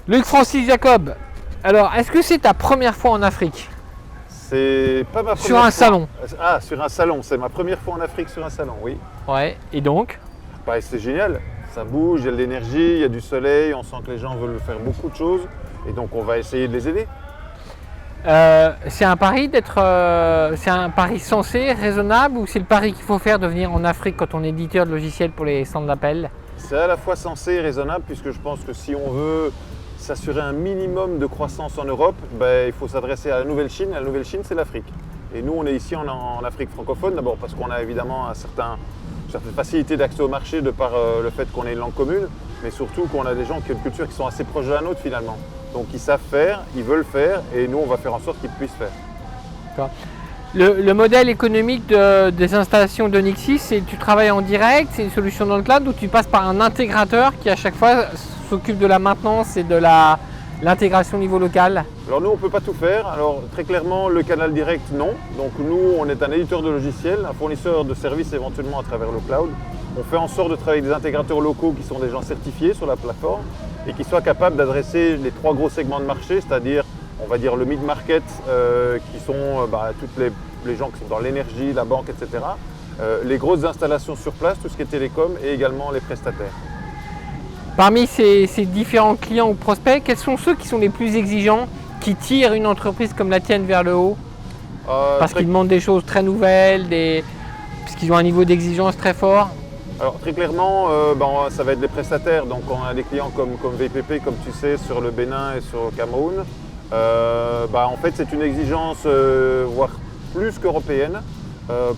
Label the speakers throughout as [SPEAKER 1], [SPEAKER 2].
[SPEAKER 1] Luc Francis Jacob, alors est-ce que c'est ta première fois en Afrique?
[SPEAKER 2] C'est pas ma première
[SPEAKER 1] Sur un salon?
[SPEAKER 2] Ah, sur un salon, c'est ma première fois en Afrique sur un salon, oui.
[SPEAKER 1] Ouais, et donc?
[SPEAKER 2] Bah, c'est génial, ça bouge, il y a de l'énergie, il y a du soleil, on sent que les gens veulent faire beaucoup de choses et donc on va essayer de les aider.
[SPEAKER 1] C'est un pari c'est un pari sensé, raisonnable, ou c'est le pari qu'il faut faire de venir en Afrique quand on est éditeur de logiciels pour les centres d'appel?
[SPEAKER 2] C'est à la fois sensé et raisonnable puisque je pense que si on veut s'assurer un minimum de croissance en Europe, ben, il faut s'adresser à la Nouvelle-Chine. La Nouvelle-Chine, c'est l'Afrique. Et nous, on est ici en Afrique francophone, d'abord parce qu'on a évidemment une certaine facilité d'accès au marché de par le fait qu'on ait une langue commune, mais surtout qu'on a des gens qui ont une culture qui sont assez proches de la nôtre finalement. Donc ils savent faire, ils veulent faire, et nous, on va faire en sorte qu'ils puissent faire.
[SPEAKER 1] D'accord. Le modèle économique des installations de Nixis, c'est tu travailles en direct, c'est une solution dans le cloud, ou tu passes par un intégrateur qui à chaque fois s'occupe de la maintenance et de l'intégration au niveau local?
[SPEAKER 2] Alors nous, on ne peut pas tout faire. Alors très clairement, le canal direct, non. Donc nous, on est un éditeur de logiciels, un fournisseur de services éventuellement à travers le cloud. On fait en sorte de travailler avec des intégrateurs locaux qui sont des gens certifiés sur la plateforme et qui soient capables d'adresser les 3 gros segments de marché, c'est-à-dire, on va dire, le mid-market, qui sont tous les gens qui sont dans l'énergie, la banque, etc. Les grosses installations sur place, tout ce qui est télécom, et également les prestataires.
[SPEAKER 1] Parmi ces différents clients ou prospects, quels sont ceux qui sont les plus exigeants, qui tirent une entreprise comme la tienne vers le haut? Parce qu'ils demandent des choses très nouvelles, parce qu'ils ont un niveau d'exigence très fort?
[SPEAKER 2] Alors très clairement, ça va être des prestataires. Donc on a des clients comme VPP, comme tu sais, sur le Bénin et sur le Cameroun. En fait, c'est une exigence, voire plus qu'européenne,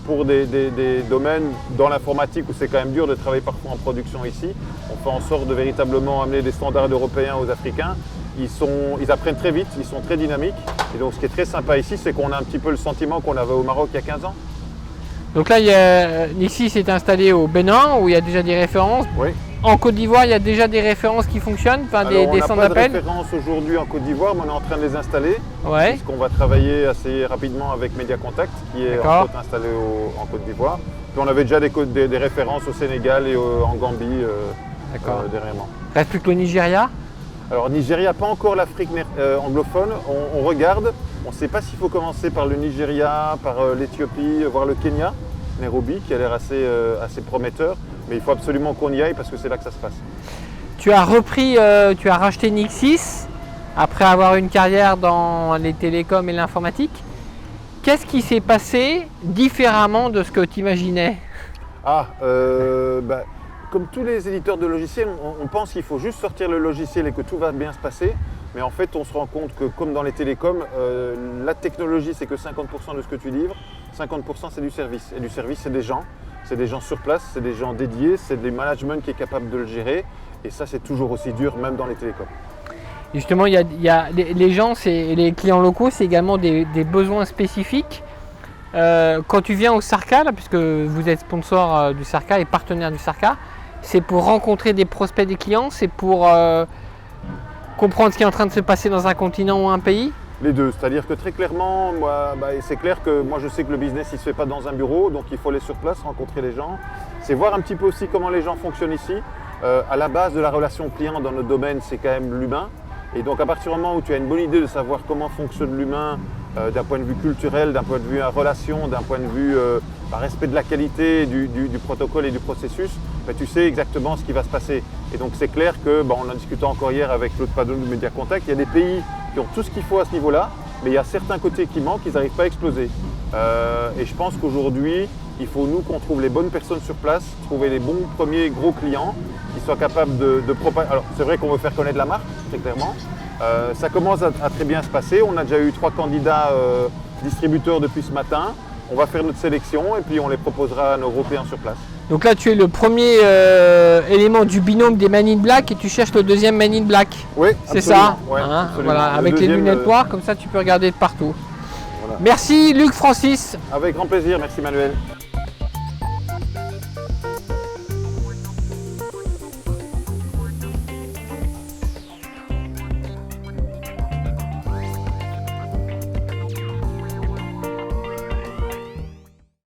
[SPEAKER 2] pour des domaines dans l'informatique où c'est quand même dur de travailler parfois en production ici. On fait en sorte de véritablement amener des standards européens aux Africains. Ils apprennent très vite, ils sont très dynamiques. Et donc ce qui est très sympa ici, c'est qu'on a un petit peu le sentiment qu'on avait au Maroc il y a 15 ans.
[SPEAKER 1] Donc là, Nixis est installé au Bénin, où il y a déjà des références.
[SPEAKER 2] Oui.
[SPEAKER 1] En Côte d'Ivoire, il y a déjà des références qui fonctionnent, des centres d'appel?
[SPEAKER 2] On n'a pas de références aujourd'hui en Côte d'Ivoire, mais on est en train de les installer.
[SPEAKER 1] Ouais.
[SPEAKER 2] Puisqu'on va travailler assez rapidement avec Mediacontact, qui est en fait installé en Côte d'Ivoire. Puis on avait déjà des références au Sénégal et en Gambie dernièrement.
[SPEAKER 1] Reste plus que le Nigeria?
[SPEAKER 2] Alors Nigeria, pas encore l'Afrique anglophone. On regarde. On ne sait pas s'il faut commencer par le Nigeria, par l'Éthiopie, voire le Kenya, Nairobi, qui a l'air assez prometteur. Mais il faut absolument qu'on y aille parce que c'est là que ça se passe.
[SPEAKER 1] Tu as racheté Nixis après avoir une carrière dans les télécoms et l'informatique. Qu'est-ce qui s'est passé différemment de ce que tu imaginais?
[SPEAKER 2] Comme tous les éditeurs de logiciels, on pense qu'il faut juste sortir le logiciel et que tout va bien se passer. Mais en fait, on se rend compte que, comme dans les télécoms, la technologie, c'est que 50% de ce que tu livres, 50% c'est du service. Et du service, c'est des gens. C'est des gens sur place, c'est des gens dédiés, c'est des management qui est capable de le gérer. Et ça, c'est toujours aussi dur, même dans les télécoms.
[SPEAKER 1] Justement, il y a les gens, les clients locaux, c'est également des besoins spécifiques. Quand tu viens au Sarka, là, puisque vous êtes sponsor du Sarka et partenaire du Sarka, c'est pour rencontrer des prospects des clients, c'est pour comprendre ce qui est en train de se passer dans un continent ou un pays?
[SPEAKER 2] Les deux, c'est-à-dire que très clairement, c'est clair que moi je sais que le business il ne se fait pas dans un bureau, donc il faut aller sur place, rencontrer les gens. C'est voir un petit peu aussi comment les gens fonctionnent ici. À la base de la relation client dans notre domaine, c'est quand même l'humain. Et donc à partir du moment où tu as une bonne idée de savoir comment fonctionne l'humain d'un point de vue culturel, d'un point de vue relation, d'un point de vue respect de la qualité, du protocole et du processus, tu sais exactement ce qui va se passer. Et donc c'est clair que, on en discutait encore hier avec l'autre patron de Mediacontact, il y a des pays qui ont tout ce qu'il faut à ce niveau-là, mais il y a certains côtés qui manquent, ils n'arrivent pas à exploser. Et je pense qu'aujourd'hui, il faut nous qu'on trouve les bonnes personnes sur place, trouver les bons premiers gros clients qui soient capables de propager. Alors c'est vrai qu'on veut faire connaître la marque, très clairement. Ça commence à très bien se passer. On a déjà eu 3 candidats distributeurs depuis ce matin. On va faire notre sélection et puis on les proposera à nos Européens sur place.
[SPEAKER 1] Donc là, tu es le premier élément du binôme des Men in Black et tu cherches le deuxième Men in Black.
[SPEAKER 2] Oui,
[SPEAKER 1] c'est ça.
[SPEAKER 2] Ouais,
[SPEAKER 1] voilà, avec les lunettes noires, comme ça tu peux regarder de partout.
[SPEAKER 2] Voilà.
[SPEAKER 1] Merci Luc Francis.
[SPEAKER 2] Avec grand plaisir, merci Manuel.